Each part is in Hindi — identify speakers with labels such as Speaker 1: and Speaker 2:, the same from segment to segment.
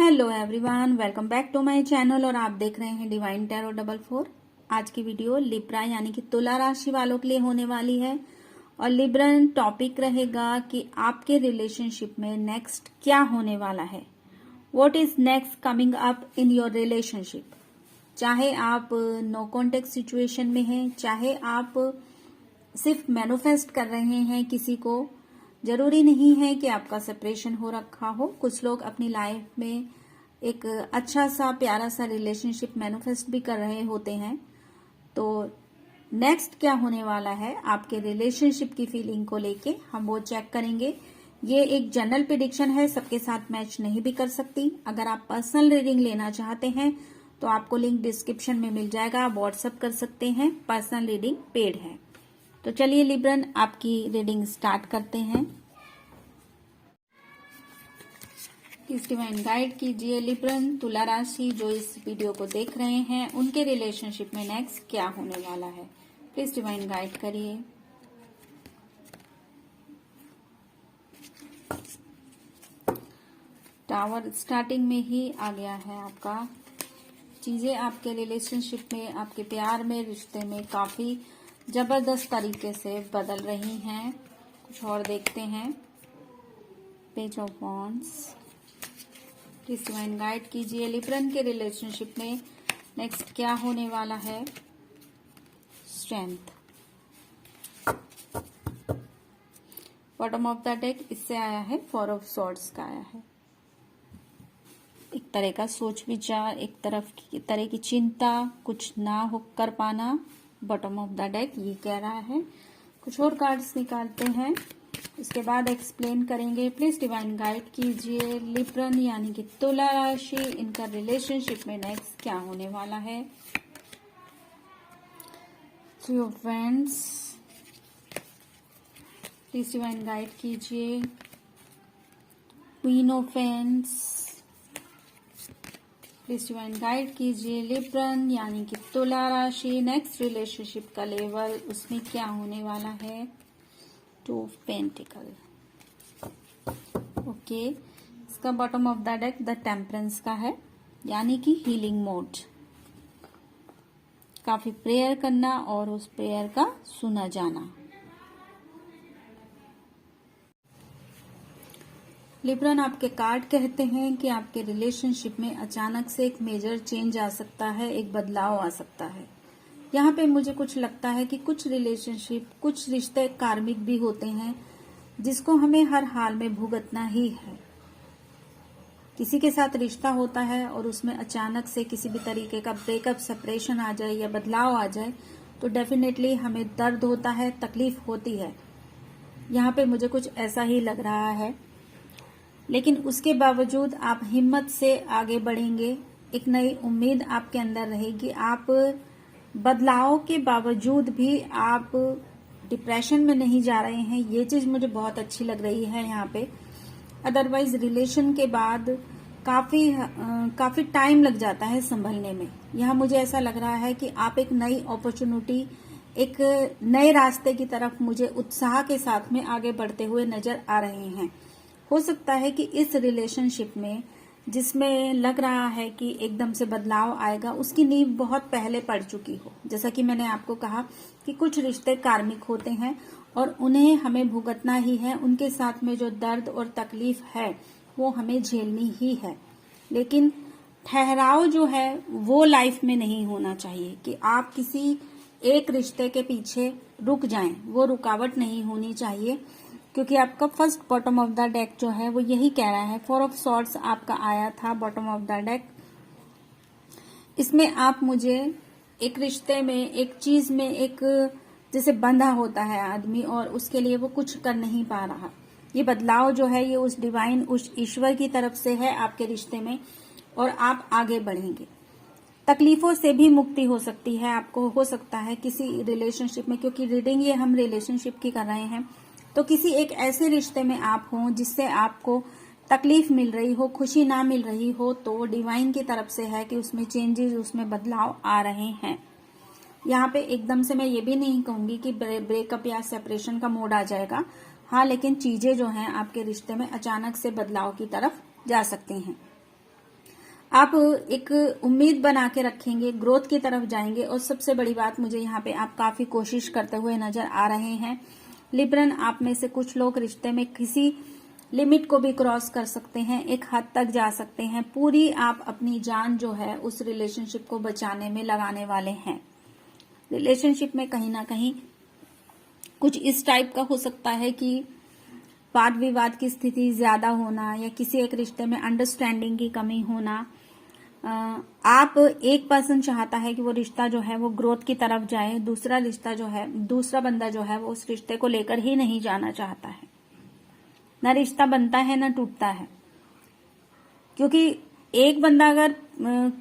Speaker 1: Hello everyone, welcome back to my channel और आप देख रहे हैं डिवाइन टैरो 44। आज की वीडियो लिब्रा यानी कि तुला राशि वालों के लिए होने वाली है और लिब्रन टॉपिक रहेगा कि आपके रिलेशनशिप में नेक्स्ट क्या होने वाला है। What is next coming up in your relationship. चाहे आप नो कॉन्टेक्ट सिचुएशन में हैं, चाहे आप सिर्फ मैनिफेस्ट कर रहे हैं किसी को, जरूरी नहीं है कि आपका सेपरेशन हो रखा हो। कुछ लोग अपनी लाइफ में एक अच्छा सा प्यारा सा रिलेशनशिप मैनिफेस्ट भी कर रहे होते हैं। तो नेक्स्ट क्या होने वाला है आपके रिलेशनशिप की फीलिंग को लेके हम वो चेक करेंगे। ये एक जनरल प्रेडिक्शन है, सबके साथ मैच नहीं भी कर सकती। अगर आप पर्सनल रीडिंग लेना चाहते हैं तो आपको लिंक डिस्क्रिप्शन में मिल जाएगा, आप व्हाट्सएप कर सकते हैं। पर्सनल रीडिंग पेड है। तो चलिए लिब्रन आपकी रीडिंग स्टार्ट करते हैं। इस डिवाइन गाइड कीजिए लिब्रन तुला राशि जो इस वीडियो को देख रहे हैं उनके रिलेशनशिप में नेक्स्ट क्या होने वाला है। प्लीज डिवाइन गाइड करिए। टावर स्टार्टिंग में ही आ गया है आपका। चीजें आपके रिलेशनशिप में, आपके प्यार में, रिश्ते में काफी जबरदस्त तरीके से बदल रही हैं। कुछ और देखते हैं। Page of wands. Please divine guide कीजिए लिब्रन के रिलेशनशिप में नेक्स्ट क्या होने वाला है। Strength. Bottom of the deck इससे आया है, 4 ऑफ सॉर्ड्स का आया है। एक तरह का सोच विचार, एक तरह की चिंता, कुछ ना हो कर पाना। बॉटम ऑफ द डेक ये कह रहा है। कुछ और कार्ड्स निकालते हैं, उसके बाद एक्सप्लेन करेंगे। प्लीज डिवाइन गाइड कीजिए लिब्रन यानी कि तुला राशि, इनका रिलेशनशिप में नेक्स्ट क्या होने वाला है। 3 of wands. Please divine guide कीजिए। Queen of wands. Please divine guide कीजिए लिब्रन यानी कि तुला राशि, नेक्स्ट रिलेशनशिप का लेवल, उसमें क्या होने वाला है। 2 ऑफ पेंटिकल। ओके, इसका bottom of the deck the temperance का है यानी कि हीलिंग मोड। काफी प्रेयर करना और उस प्रेयर का सुना जाना। लिब्रन आपके कार्ड कहते हैं कि आपके रिलेशनशिप में अचानक से एक मेजर चेंज आ सकता है, एक बदलाव आ सकता है। यहाँ पे मुझे कुछ लगता है कि कुछ रिलेशनशिप, कुछ रिश्ते कार्मिक भी होते हैं जिसको हमें हर हाल में भुगतना ही है। किसी के साथ रिश्ता होता है और उसमें अचानक से किसी भी तरीके का ब्रेकअप, सेपरेशन आ जाए या बदलाव आ जाए तो डेफिनेटली हमें दर्द होता है, तकलीफ होती है। यहाँ पे मुझे कुछ ऐसा ही लग रहा है, लेकिन उसके बावजूद आप हिम्मत से आगे बढ़ेंगे। एक नई उम्मीद आपके अंदर रहेगी। आप बदलाव के बावजूद भी आप डिप्रेशन में नहीं जा रहे हैं। ये चीज मुझे बहुत अच्छी लग रही है यहाँ पे। अदरवाइज रिलेशन के बाद काफी टाइम लग जाता है संभलने में। यहाँ मुझे ऐसा लग रहा है कि आप एक नई अपॉर्चुनिटी, एक नए रास्ते की तरफ मुझे उत्साह के साथ में आगे बढ़ते हुए नजर आ रहे हैं। हो सकता है कि इस रिलेशनशिप में जिसमें लग रहा है कि एकदम से बदलाव आएगा, उसकी नींव बहुत पहले पड़ चुकी हो। जैसा कि मैंने आपको कहा कि कुछ रिश्ते कार्मिक होते हैं और उन्हें हमें भुगतना ही है। उनके साथ में जो दर्द और तकलीफ है वो हमें झेलनी ही है। लेकिन ठहराव जो है वो लाइफ में नहीं होना चाहिए कि आप किसी एक रिश्ते के पीछे रुक जाएं। वो रुकावट नहीं होनी चाहिए, क्योंकि आपका first bottom of the deck जो है वो यही कह रहा है। 4 ऑफ सॉर्ड्स आपका आया था बॉटम ऑफ द डेक। इसमें आप मुझे एक रिश्ते में, एक चीज में, एक जैसे बंधा होता है आदमी और उसके लिए वो कुछ कर नहीं पा रहा। ये बदलाव जो है ये उस डिवाइन, उस ईश्वर की तरफ से है आपके रिश्ते में और आप आगे बढ़ेंगे। तकलीफों से भी मुक्ति हो सकती है आपको। हो सकता है किसी रिलेशनशिप में, क्योंकि रीडिंग ये हम रिलेशनशिप की कर रहे हैं, तो किसी एक ऐसे रिश्ते में आप हों जिससे आपको तकलीफ मिल रही हो, खुशी ना मिल रही हो, तो डिवाइन की तरफ से है कि उसमें चेंजेस, उसमें बदलाव आ रहे हैं। यहाँ पे एकदम से मैं ये भी नहीं कहूंगी कि ब्रेकअप या सेपरेशन का मोड आ जाएगा। हाँ, लेकिन चीजें जो हैं आपके रिश्ते में अचानक से बदलाव की तरफ जा सकती हैं। आप एक उम्मीद बना के रखेंगे, ग्रोथ की तरफ जाएंगे। और सबसे बड़ी बात, मुझे यहाँ पे आप काफी कोशिश करते हुए नजर आ रहे हैं। लिब्रन, आप में से कुछ लोग रिश्ते में किसी लिमिट को भी क्रॉस कर सकते हैं, एक हद तक जा सकते हैं। पूरी आप अपनी जान जो है उस रिलेशनशिप को बचाने में लगाने वाले हैं। रिलेशनशिप में कहीं ना कहीं कुछ इस टाइप का हो सकता है कि वाद विवाद की स्थिति ज्यादा होना, या किसी एक रिश्ते में अंडरस्टैंडिंग की कमी होना। आप एक पर्सन चाहता है कि वो रिश्ता जो है वो ग्रोथ की तरफ जाए, दूसरा रिश्ता जो है, दूसरा बंदा जो है वो उस रिश्ते को लेकर ही नहीं जाना चाहता है। ना रिश्ता बनता है ना टूटता है, क्योंकि एक बंदा अगर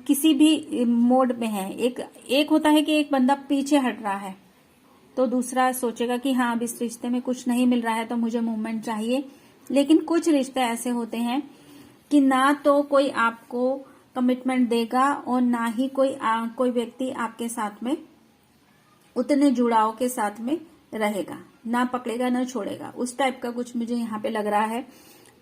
Speaker 1: किसी भी मोड में है, एक होता है कि एक बंदा पीछे हट रहा है, तो दूसरा सोचेगा कि हाँ अब इस रिश्ते में कुछ नहीं मिल रहा है तो मुझे मूवमेंट चाहिए। लेकिन कुछ रिश्ते ऐसे होते हैं कि ना तो कोई आपको कमिटमेंट देगा और ना ही कोई व्यक्ति आपके साथ में उतने जुड़ाव के साथ में रहेगा, ना पकड़ेगा ना छोड़ेगा। उस टाइप का कुछ मुझे यहाँ पे लग रहा है।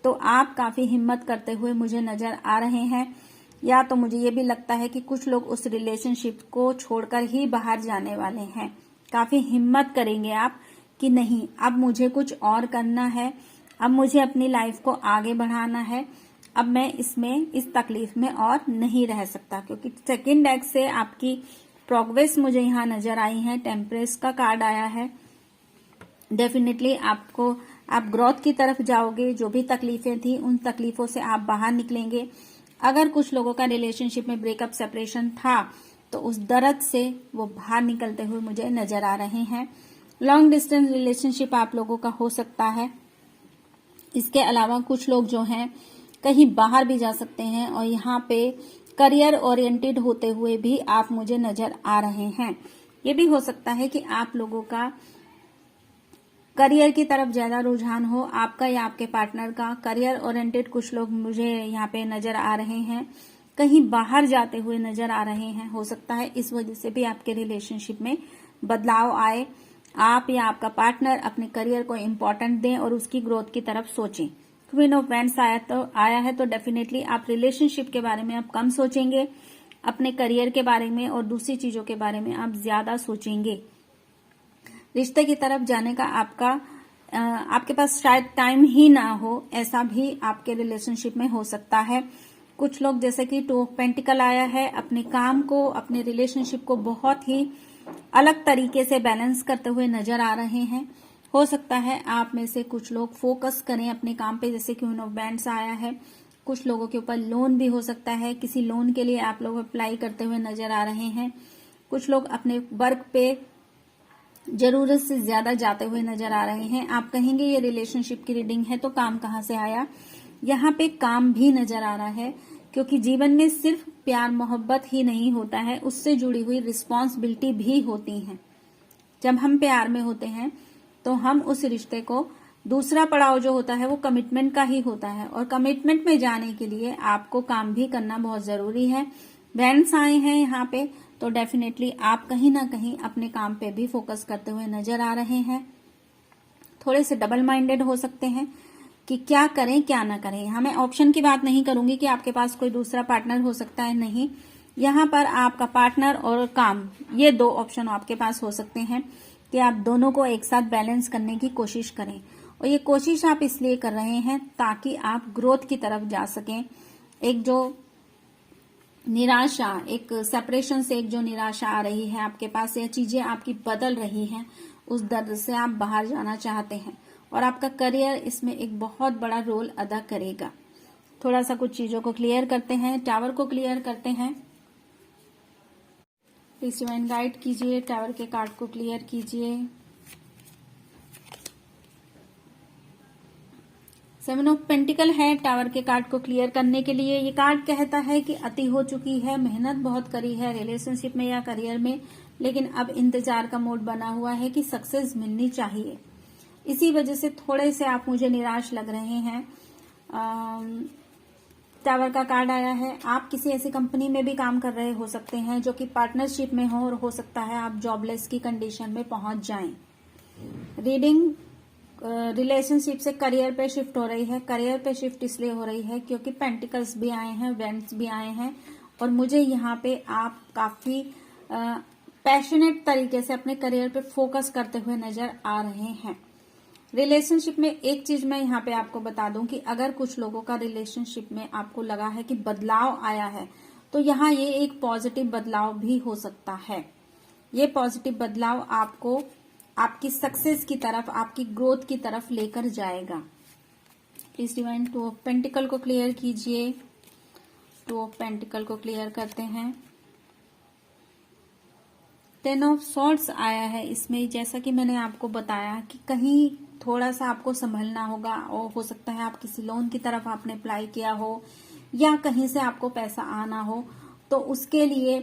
Speaker 1: तो आप काफी हिम्मत करते हुए मुझे नजर आ रहे हैं, या तो मुझे ये भी लगता है कि कुछ लोग उस रिलेशनशिप को छोड़कर ही बाहर जाने वाले हैं। काफी हिम्मत करेंगे आप कि नहीं, अब मुझे कुछ और करना है, अब मुझे अपनी लाइफ को आगे बढ़ाना है, अब मैं इसमें इस तकलीफ में और नहीं रह सकता। क्योंकि सेकंड डेक से आपकी प्रोग्रेस मुझे यहाँ नजर आई है, टेम्परेस का कार्ड आया है। डेफिनेटली आप ग्रोथ की तरफ जाओगे। जो भी तकलीफें थी उन तकलीफों से आप बाहर निकलेंगे। अगर कुछ लोगों का रिलेशनशिप में ब्रेकअप सेपरेशन था तो उस दर्द से वो बाहर निकलते हुए मुझे नजर आ रहे हैं। लॉन्ग डिस्टेंस रिलेशनशिप आप लोगों का हो सकता है। इसके अलावा कुछ लोग जो हैं कहीं बाहर भी जा सकते हैं, और यहाँ पे करियर ओरिएंटेड होते हुए भी आप मुझे नजर आ रहे हैं। ये भी हो सकता है कि आप लोगों का करियर की तरफ ज्यादा रुझान हो, आपका या आपके पार्टनर का। करियर ओरिएंटेड कुछ लोग मुझे यहाँ पे नजर आ रहे हैं, कहीं बाहर जाते हुए नजर आ रहे हैं। हो सकता है इस वजह से भी आपके रिलेशनशिप में बदलाव आए। आप या आपका पार्टनर अपने करियर को इम्पोर्टेंट दें और उसकी ग्रोथ की तरफ सोचें। क्वीन ऑफ वैंड्स आया है तो डेफिनेटली आप रिलेशनशिप के बारे में आप कम सोचेंगे, अपने करियर के बारे में और दूसरी चीजों के बारे में आप ज्यादा सोचेंगे। रिश्ते की तरफ जाने का आपके पास शायद टाइम ही ना हो, ऐसा भी आपके रिलेशनशिप में हो सकता है। कुछ लोग, जैसे कि 2 ऑफ पेंटिकल आया है, अपने काम को, अपने रिलेशनशिप को बहुत ही अलग तरीके से बैलेंस करते हुए नजर आ रहे हैं। हो सकता है आप में से कुछ लोग फोकस करें अपने काम पे, जैसे क्वीन ऑफ बैंड्स आया है। कुछ लोगों के ऊपर लोन भी हो सकता है, किसी लोन के लिए आप लोग अप्लाई करते हुए नजर आ रहे हैं। कुछ लोग अपने वर्क पे जरूरत से ज्यादा जाते हुए नजर आ रहे हैं। आप कहेंगे ये रिलेशनशिप की रीडिंग है तो काम कहाँ से आया? यहाँ पे काम भी नजर आ रहा है, क्योंकि जीवन में सिर्फ प्यार मोहब्बत ही नहीं होता है, उससे जुड़ी हुई रिस्पॉन्सिबिलिटी भी होती है। जब हम प्यार में होते हैं तो हम उस रिश्ते को, दूसरा पड़ाव जो होता है वो कमिटमेंट का ही होता है, और कमिटमेंट में जाने के लिए आपको काम भी करना बहुत जरूरी है। बैंड्स आए हैं यहाँ पे, तो डेफिनेटली आप कहीं ना कहीं अपने काम पे भी फोकस करते हुए नजर आ रहे हैं। थोड़े से डबल माइंडेड हो सकते हैं कि क्या करें क्या ना करें। यहाँ मैं ऑप्शन की बात नहीं करूंगी कि आपके पास कोई दूसरा पार्टनर हो सकता है, नहीं। यहाँ पर आपका पार्टनर और काम, ये 2 ऑप्शन आपके पास हो सकते हैं कि आप दोनों को एक साथ बैलेंस करने की कोशिश करें। और ये कोशिश आप इसलिए कर रहे हैं ताकि आप ग्रोथ की तरफ जा सकें। एक जो निराशा, एक सेपरेशन से एक जो निराशा आ रही है आपके पास, या चीजें आपकी बदल रही हैं, उस दर्द से आप बाहर जाना चाहते हैं। और आपका करियर इसमें एक बहुत बड़ा रोल अदा करेगा। थोड़ा सा कुछ चीजों को क्लियर करते हैं, टावर को क्लियर करते हैं। प्लीज डिवाइन गाइड कीजिए, टावर के कार्ड को क्लियर कीजिए। 7 ऑफ पेंटिकल है टावर के कार्ड को क्लियर करने के लिए। ये कार्ड कहता है कि अति हो चुकी है, मेहनत बहुत करी है रिलेशनशिप में या करियर में, लेकिन अब इंतजार का मोड बना हुआ है कि सक्सेस मिलनी चाहिए। इसी वजह से थोड़े से आप मुझे निराश लग रहे हैं। टावर का कार्ड आया है, आप किसी ऐसी कंपनी में भी काम कर रहे हो सकते हैं जो कि पार्टनरशिप में हो सकता है आप जॉबलेस की कंडीशन में पहुंच जाएं। रीडिंग रिलेशनशिप से करियर पे शिफ्ट हो रही है। करियर पे शिफ्ट इसलिए हो रही है क्योंकि पेंटिकल्स भी आए हैं, वेंट्स भी आए हैं, और मुझे यहाँ पे आप काफी पैशनेट तरीके से अपने करियर पे फोकस करते हुए नजर आ रहे हैं। रिलेशनशिप में एक चीज मैं यहाँ पे आपको बता दूं कि अगर कुछ लोगों का रिलेशनशिप में आपको लगा है कि बदलाव आया है, तो यहाँ ये एक पॉजिटिव बदलाव भी हो सकता है। ये पॉजिटिव बदलाव आपको आपकी सक्सेस की तरफ, आपकी ग्रोथ की तरफ लेकर जाएगा। प्लीज डिवाइन 2 ऑफ पेंटिकल को क्लियर कीजिए। 2 ऑफ पेंटिकल को क्लियर करते हैं। 10 ऑफ सॉर्ड्स आया है इसमें। जैसा कि मैंने आपको बताया कि कहीं थोड़ा सा आपको संभलना होगा, और हो सकता है आप किसी लोन की तरफ आपने अप्लाई किया हो, या कहीं से आपको पैसा आना हो, तो उसके लिए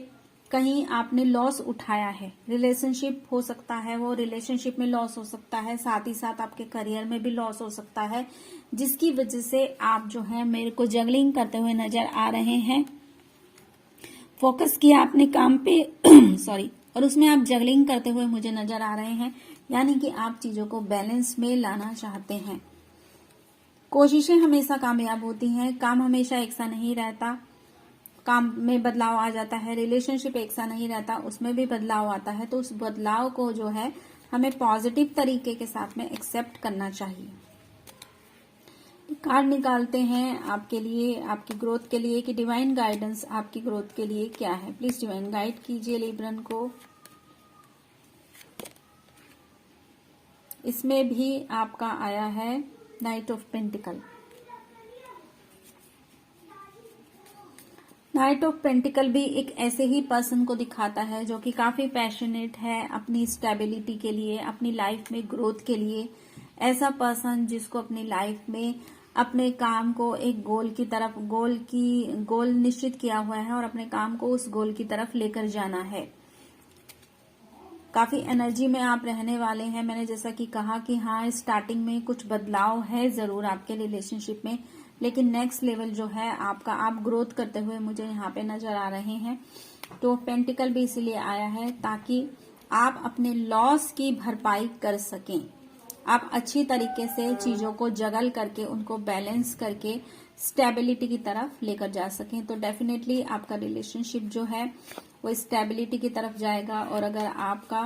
Speaker 1: कहीं आपने लॉस उठाया है। रिलेशनशिप हो सकता है, वो रिलेशनशिप में लॉस हो सकता है, साथ ही साथ आपके करियर में भी लॉस हो सकता है, जिसकी वजह से आप जो है मेरे को जगलिंग करते हुए नजर आ रहे हैं। फोकस किया आपने काम पे सॉरी, और उसमें आप जगलिंग करते हुए मुझे नजर आ रहे हैं, यानी कि आप चीजों को बैलेंस में लाना चाहते हैं। कोशिशें हमेशा कामयाब होती हैं, काम हमेशा एक सा नहीं रहता, काम में बदलाव आ जाता है। रिलेशनशिप एक सा नहीं रहता, उसमें भी बदलाव आता है। तो उस बदलाव को जो है हमें पॉजिटिव तरीके के साथ में एक्सेप्ट करना चाहिए। कार्ड निकालते हैं आपके लिए, आपकी ग्रोथ के लिए, कि डिवाइन गाइडेंस आपकी ग्रोथ के लिए क्या है। प्लीज डिवाइन गाइड कीजिए लिब्रन को। इसमें भी आपका आया है night of pentacle. Night of pentacle भी एक ऐसे ही पर्सन को दिखाता है जो कि काफी पैशनेट है अपनी स्टेबिलिटी के लिए, अपनी लाइफ में ग्रोथ के लिए। ऐसा पर्सन जिसको अपनी लाइफ में अपने काम को एक गोल की तरफ, गोल निश्चित किया हुआ है, और अपने काम को उस गोल की तरफ लेकर जाना है। काफी एनर्जी में आप रहने वाले हैं। मैंने जैसा कि कहा कि हाँ, स्टार्टिंग में कुछ बदलाव है जरूर आपके रिलेशनशिप में, लेकिन नेक्स्ट लेवल जो है आपका, आप ग्रोथ करते हुए मुझे यहाँ पे नजर आ रहे हैं। तो पेंटिकल भी इसीलिए आया है ताकि आप अपने लॉस की भरपाई कर सकें। आप अच्छी तरीके से चीजों को जगल करके, उनको बैलेंस करके स्टेबिलिटी की तरफ लेकर जा सकें। तो डेफिनेटली आपका रिलेशनशिप जो है वो स्टेबिलिटी की तरफ जाएगा। और अगर आपका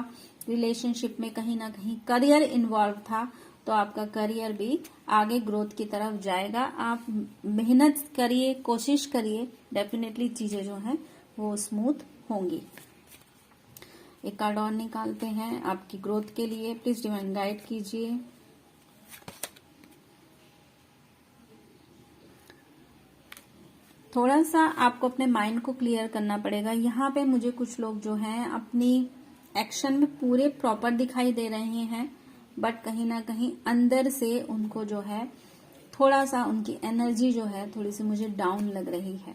Speaker 1: रिलेशनशिप में कहीं ना कहीं करियर इन्वॉल्व था, तो आपका करियर भी आगे ग्रोथ की तरफ जाएगा। आप मेहनत करिए, कोशिश करिए, डेफिनेटली चीजें जो हैं वो स्मूथ होंगी। एक कार्ड और निकालते हैं आपकी ग्रोथ के लिए। प्लीज डिवाइन गाइड कीजिए। थोड़ा सा आपको अपने माइंड को क्लियर करना पड़ेगा। यहाँ पे मुझे कुछ लोग जो हैं अपनी एक्शन में पूरे प्रॉपर दिखाई दे रहे हैं, बट कहीं ना कहीं अंदर से उनको जो है थोड़ा सा, उनकी एनर्जी जो है थोड़ी सी मुझे डाउन लग रही है।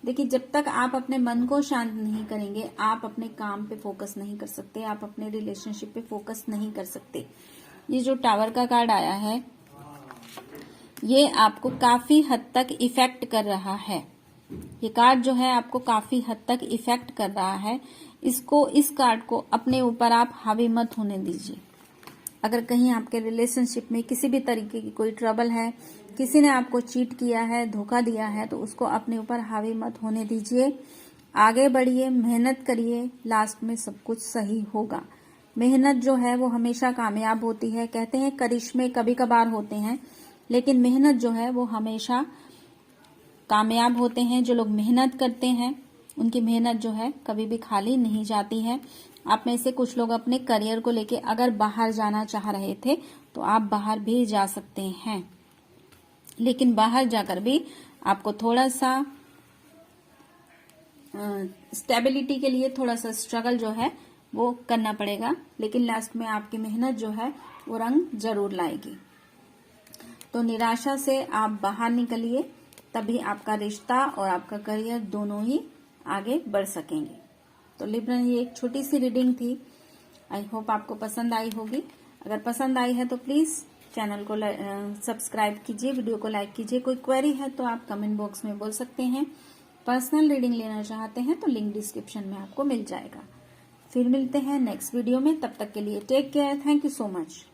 Speaker 1: देखिए, जब तक आप अपने मन को शांत नहीं करेंगे, आप अपने काम पे फोकस नहीं कर सकते, आप अपने रिलेशनशिप पे फोकस नहीं कर सकते। ये जो टावर का कार्ड आया है, ये आपको काफी हद तक इफेक्ट कर रहा है। ये कार्ड जो है आपको काफी हद तक इफेक्ट कर रहा है। इस कार्ड को अपने ऊपर आप हावी मत होने दीजिए। अगर कहीं आपके रिलेशनशिप में किसी भी तरीके की कोई ट्रबल है, किसी ने आपको चीट किया है, धोखा दिया है, तो उसको अपने ऊपर हावी मत होने दीजिए। आगे बढ़िए, मेहनत करिए, लास्ट में सब कुछ सही होगा। मेहनत जो है वो हमेशा कामयाब होती है। कहते हैं करिश्मे कभी कभार होते हैं, लेकिन मेहनत जो है वो हमेशा कामयाब होते हैं। जो लोग मेहनत करते हैं उनकी मेहनत जो है कभी भी खाली नहीं जाती है। आप में से कुछ लोग अपने करियर को लेके अगर बाहर जाना चाह रहे थे, तो आप बाहर भी जा सकते हैं, लेकिन बाहर जाकर भी आपको थोड़ा सा स्टेबिलिटी के लिए थोड़ा सा स्ट्रगल जो है वो करना पड़ेगा, लेकिन लास्ट में आपकी मेहनत जो है वो रंग जरूर लाएगी। तो निराशा से आप बाहर निकलिए, तभी आपका रिश्ता और आपका करियर दोनों ही आगे बढ़ सकेंगे। तो लिब्रन, ये एक छोटी सी रीडिंग थी। आई होप आपको पसंद आई होगी। अगर पसंद आई है तो प्लीज चैनल को सब्सक्राइब कीजिए, वीडियो को लाइक कीजिए। कोई क्वेरी है तो आप कमेंट बॉक्स में बोल सकते हैं। पर्सनल रीडिंग लेना चाहते हैं तो लिंक डिस्क्रिप्शन में आपको मिल जाएगा। फिर मिलते हैं नेक्स्ट वीडियो में, तब तक के लिए take care. Thank you so much.